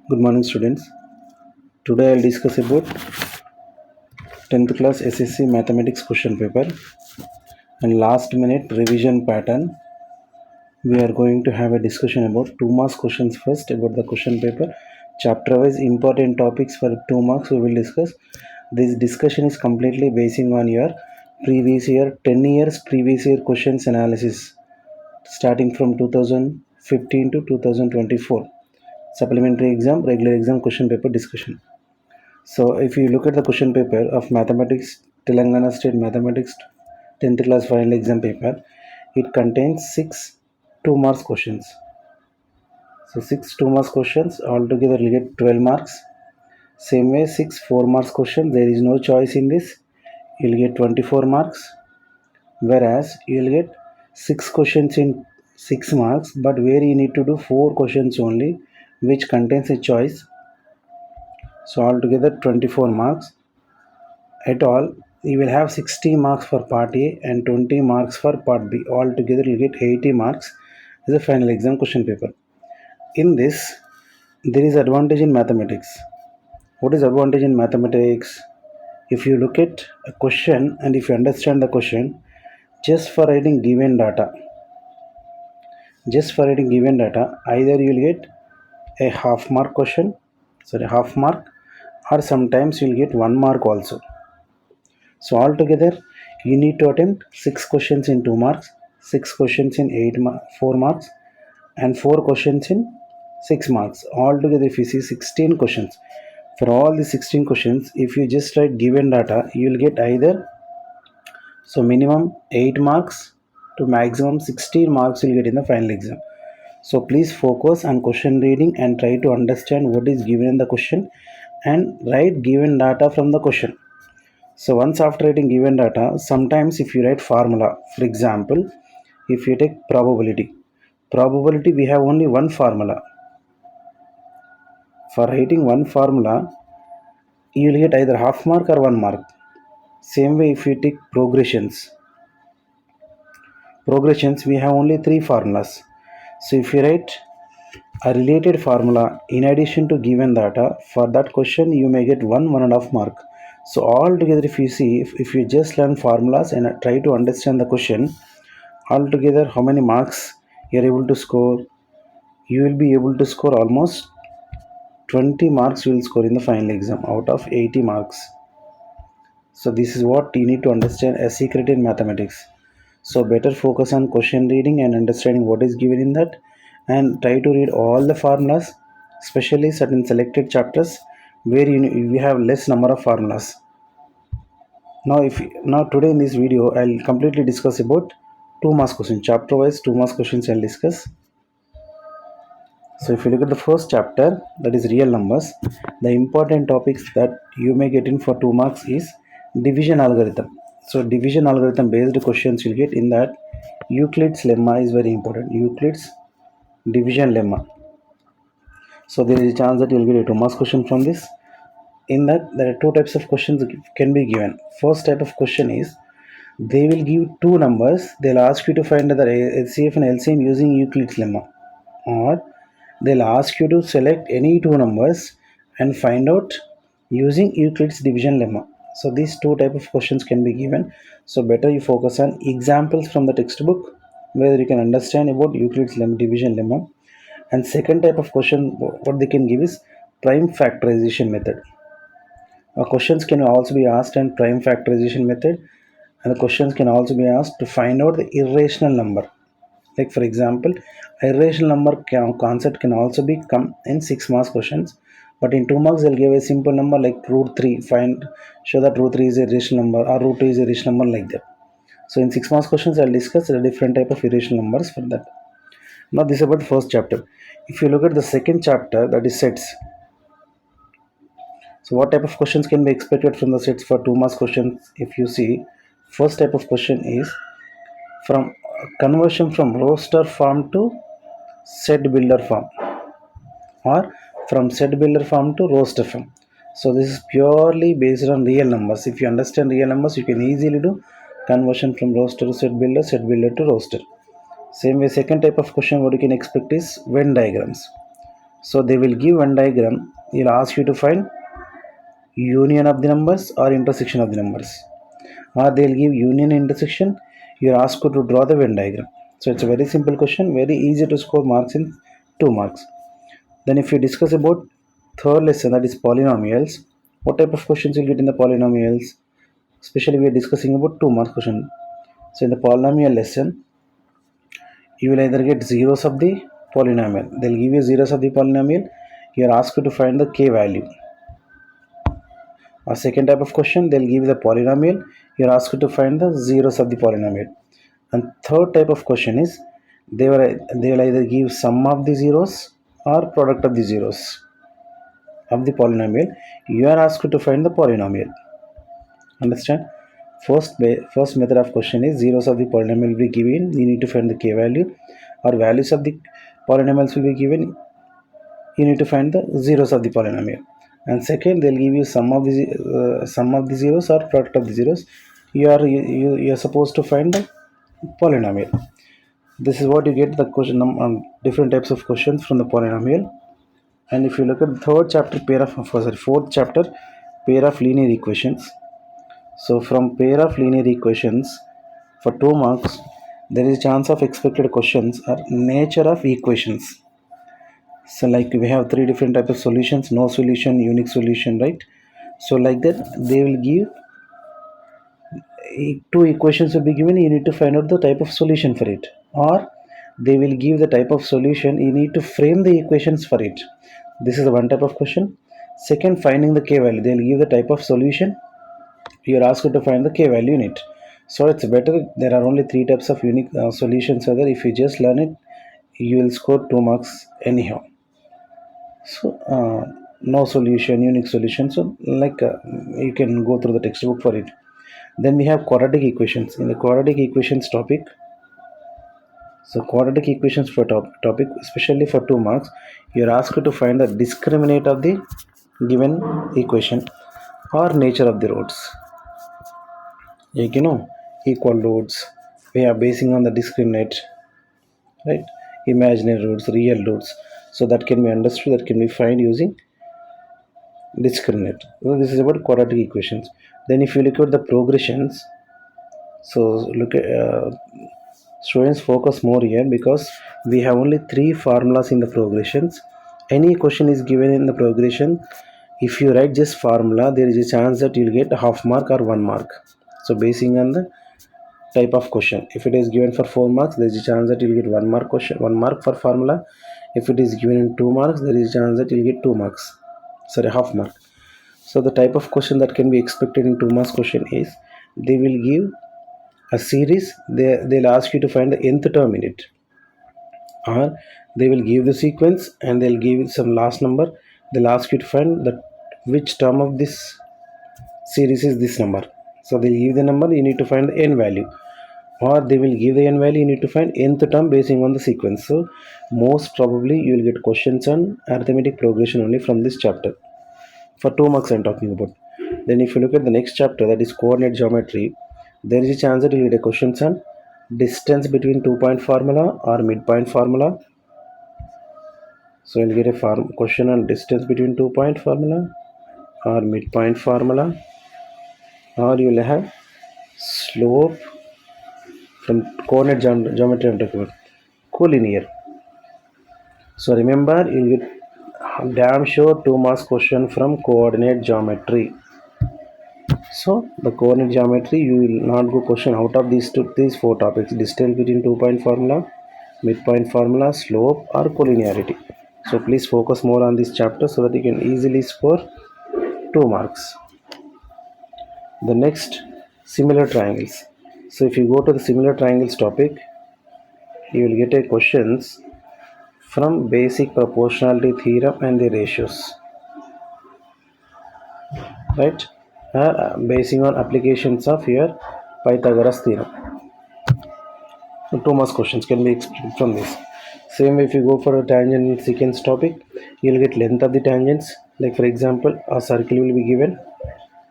Good morning, students. Today I'll discuss about 10th class SSC Mathematics question paper and last minute revision pattern. We are going to have a discussion about 2 marks questions first about the question paper. Chapter wise important topics for 2 marks we will discuss. This discussion is completely basing on your previous year, 10 years previous year questions analysis starting from 2015 to 2024. Supplementary exam, regular exam question paper discussion. So if you look at the question paper of mathematics, Telangana State Mathematics 10th class final exam paper, it contains 6 2 marks questions. So 6 2 marks questions altogether will get 12 marks. Same way 6 4 marks questions, there is no choice in this. You'll get 24 marks. Whereas you'll get 6 questions in 6 marks, but where you need to do 4 questions only, which contains a choice. So altogether 24 marks. At all, you will have 60 marks for part A and 20 marks for part B. Altogether, you get 80 marks as a final exam question paper. In this, there is advantage in mathematics. What is advantage in mathematics? If you look at a question and if you understand the question, just for writing given data, either you will get a half mark question, half mark, or sometimes you will get 1 mark also. So altogether, you need to attempt 6 questions in 2 marks, 6 questions in 4 marks, and 4 questions in 6 marks. Altogether, if you see 16 questions, for all the 16 questions, if you just write given data, you will get either minimum 8 marks to maximum 16 marks you'll get in the final exam. So please focus on question reading and try to understand what is given in the question and write given data from the question. So once after writing given data, sometimes if you write formula, for example, if you take probability we have only one formula. For writing one formula, you will get either half mark or 1 mark. Same way if you take progressions we have only 3 formulas. So if you write a related formula in addition to given data, for that question you may get 1.5 mark. So altogether, if you see, if you just learn formulas and try to understand the question, altogether how many marks you are able to score? You will be able to score almost 20 marks. You will score in the final exam out of 80 marks. So this is what you need to understand a secret in mathematics. So better focus on question reading and understanding what is given in that, and try to read all the formulas, especially certain selected chapters where you have less number of formulas. Now today in this video I'll completely discuss about 2 marks questions, chapter wise 2 marks questions I'll discuss. So if you look at the first chapter, that is real numbers, the important topics that you may get in for 2 marks is division algorithm. So division algorithm based questions you'll get in that. Euclid's lemma is very important. Euclid's division lemma. So there is a chance that you'll get a 2 marks question from this. In that, there are 2 types of questions can be given. First type of question is, they will give 2 numbers. They'll ask you to find the HCF and LCM using Euclid's lemma, or they'll ask you to select any 2 numbers and find out using Euclid's division lemma. So these 2 type of questions can be given. So better you focus on examples from the textbook where you can understand about Euclid's division lemma. And second type of question what they can give is prime factorization method. Questions can also be asked in prime factorization method, and the questions can also be asked to find out the irrational number. Like for example, irrational number concept can also be come in 6 marks questions, but in 2 marks they'll give a simple number like root 3. Show that root 3 is a rational number or root 2 is a rational number, like that. So in 6 marks questions I'll discuss the different type of irrational numbers for that. Now this is about the first chapter. If you look at the second chapter, that is sets. So what type of questions can be expected from the sets for 2 marks questions? If you see, first type of question is from conversion from roster form to set builder form, or from set builder form to roster form. So this is purely based on real numbers. If you understand real numbers, you can easily do conversion from roster to set builder to roster. Same way, second type of question what you can expect is Venn diagrams. So they will give one diagram. He'll ask you to find union of the numbers or intersection of the numbers, or they'll give union intersection. You're asked to draw the Venn diagram. So it's a very simple question, very easy to score marks in 2 marks. Then if you discuss about third lesson, that is polynomials, what type of questions you'll get in the polynomials? Especially we are discussing about 2 mark question. So in the polynomial lesson, you will either get zeros of the polynomial. They'll give you zeros of the polynomial. You are asked to find the k value. A second type of question, they'll give you the polynomial. You are asked to find the zeros of the polynomial. And third type of question is they will either give sum of the zeros or product of the zeros of the polynomial. You are asked to find the polynomial. Understand? First method of question is zeros of the polynomial will be given. You need to find the k value, or values of the polynomials will be given. You need to find the zeros of the polynomial. And second, they'll give you sum of the zeros or product of the zeros. You are supposed to find the polynomial. This is what you get the question different types of questions from the polynomial. And if you look at the fourth chapter, pair of linear equations. So from pair of linear equations, for 2 marks, there is a chance of expected questions are nature of equations. So like we have 3 different types of solutions: no solution, unique solution, right? So like that, they will give 2 equations will be given. You need to find out the type of solution for it, or they will give the type of solution. You need to frame the equations for it. This is the one type of question. Second, finding the k value. They'll give the type of solution. You're asked to find the k value in it. So it's better. There are only 3 types of unique solutions. So that if you just learn it, you will score 2 marks anyhow. So no solution, unique solution. So like you can go through the textbook for it. Then we have quadratic equations. In the quadratic equations topic, so quadratic equations for topic, especially for 2 marks, you are asked to find the discriminant of the given equation or nature of the roads. Like equal loads, we are basing on the discriminant, right? Imaginary roots, real roots. So that can be understood, that can be found using discriminant. So this is about quadratic equations. Then if you look at the progressions, so look at students focus more here, because we have only 3 formulas in the progressions. Any question is given in the progression, if you write just formula, there is a chance that you'll get a half mark or 1 mark. So basing on the type of question, if it is given for 4 marks, there is a chance that you'll get 1 mark question, 1 mark for formula. If it is given in 2 marks, there is a chance that you'll get 2 marks, sorry, half mark. So the type of question that can be expected in 2 marks question is, they will give a series. They'll ask you to find the nth term in it, or they will give the sequence and they'll give some last number. They'll ask you to find that which term of this series is this number. So they'll give the number, you need to find the n value, or they will give the n value, you need to find nth term basing on the sequence. So most probably you will get questions on arithmetic progression only from this chapter. For 2 marks I'm talking about. Then if you look at the next chapter, that is coordinate geometry, there is a chance that you get a questions on distance between 2-point formula or midpoint formula. So you'll get a question on distance between 2-point formula or midpoint formula, or you will have slope from coordinate geometry I'm talking about, collinear. So remember, you'll get damn sure 2 marks question from coordinate geometry. So the coordinate geometry, you will not go question out of these 4 topics: distance between 2-point formula, midpoint formula, slope, or collinearity. So please focus more on this chapter so that you can easily score 2 marks. The next, similar triangles. So if you go to the similar triangles topic, you will get a questions from basic proportionality theorem and the ratios, right? Basing on applications of your Pythagoras theorem. So 2 marks questions can be expected from this. Same way, if you go for a tangent and secants topic, you'll get length of the tangents. Like for example, a circle will be given,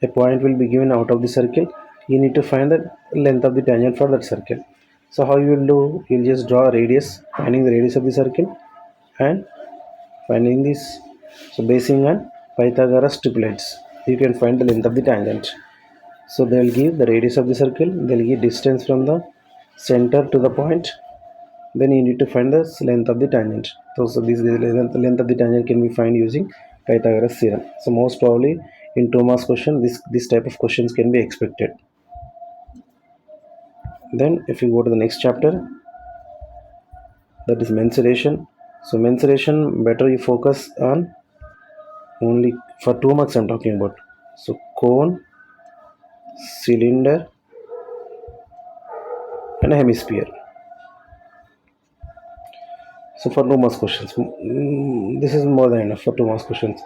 a point will be given out of the circle. You need to find the length of the tangent for that circle. So how you will do? You'll just draw a radius, finding the radius of the circle, and finding this. So basing on Pythagoras triplets, you can find the length of the tangent. So they will give the radius of the circle, they will give distance from the center to the point, then you need to find the length of the tangent. So this length of the tangent can be found using Pythagoras theorem. So most probably in 2 marks question this type of questions can be expected. Then if you go to the next chapter, that is mensuration. So mensuration, better you focus on only for 2 marks I'm talking about. So cone, cylinder and a hemisphere. So for 2 marks questions, this is more than enough for 2 marks questions.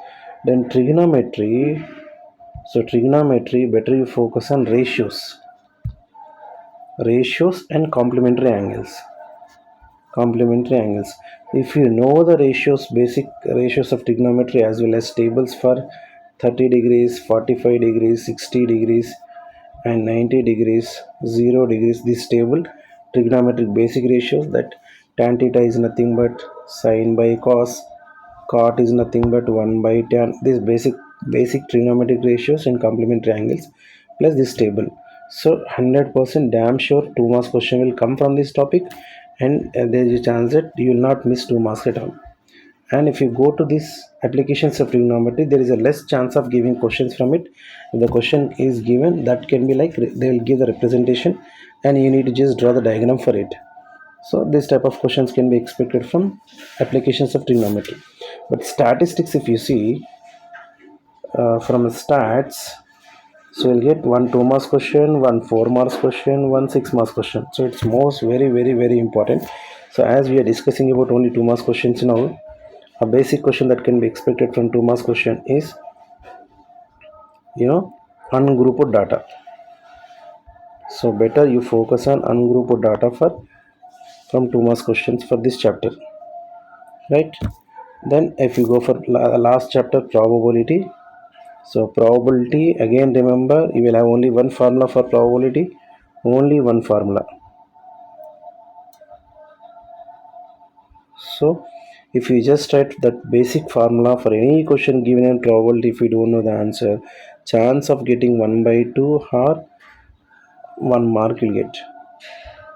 Then trigonometry. So trigonometry, better you focus on ratios and complementary angles. Complementary angles. If you know the ratios, basic ratios of trigonometry as well as tables for 30 degrees, 45 degrees, 60 degrees and 90 degrees, 0 degrees, this table trigonometric basic ratios, that tan theta is nothing but sine by cos, cot is nothing but 1 by tan, this basic trigonometric ratios and complementary angles plus this table. So 100% damn sure 2 marks question will come from this topic, and there is a chance that you will not miss 2 marks at all. And if you go to this applications of trigonometry, there is a less chance of giving questions from it. If the question is given, that can be like they will give the representation and you need to just draw the diagram for it. So this type of questions can be expected from applications of trigonometry. But statistics, if you see from stats, so you'll get one 2 marks question, one 4 marks question, one 6 marks question. So it's most very important. So as we are discussing about only 2 marks questions now, a basic question that can be expected from 2 marks question is, ungrouped data. So better you focus on ungrouped data from 2 marks questions for this chapter, right? Then if you go for last chapter, probability. So probability, again remember, you will have only one formula for probability, only one formula. So if you just write that basic formula for any question given in probability, if you don't know the answer, chance of getting 1 by 2 or 1 mark you'll get.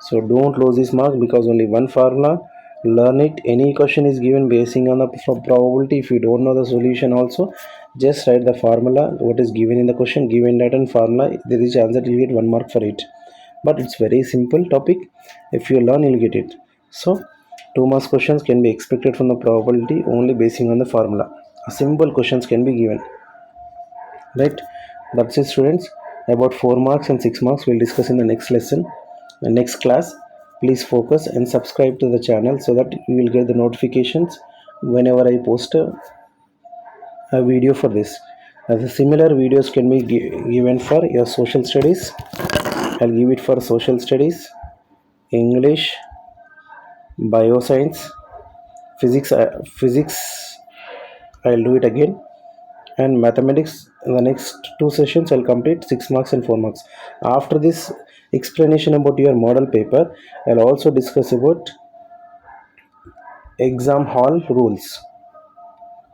So don't lose this mark because only one formula. Learn it. Any question is given basing on the probability. If you don't know the solution also, just write the formula, what is given in the question, given that and formula. There is a chance that you get 1 mark for it. But it's very simple topic. If you learn, you'll get it. So 2 marks questions can be expected from the probability only basing on the formula. Simple questions can be given. Right? That's it, students. About 4 marks and 6 marks we'll discuss in the next lesson, the next class. Please focus and subscribe to the channel so that you will get the notifications whenever I post a video for this. The similar videos can be given for your social studies. I'll give it for social studies, English, bioscience, physics I'll do it again, and mathematics. In the next 2 sessions I'll complete 6 marks and 4 marks. After this explanation about your model paper, I'll also discuss about exam hall rules.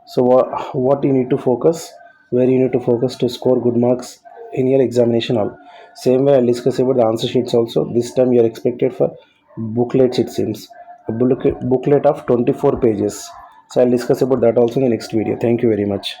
So what you need to focus, where you need to focus to score good marks in your examination hall. Same way I'll discuss about the answer sheets also. This time you are expected for booklets, it seems, a booklet of 24 pages. So I'll discuss about that also in the next video. Thank you very much.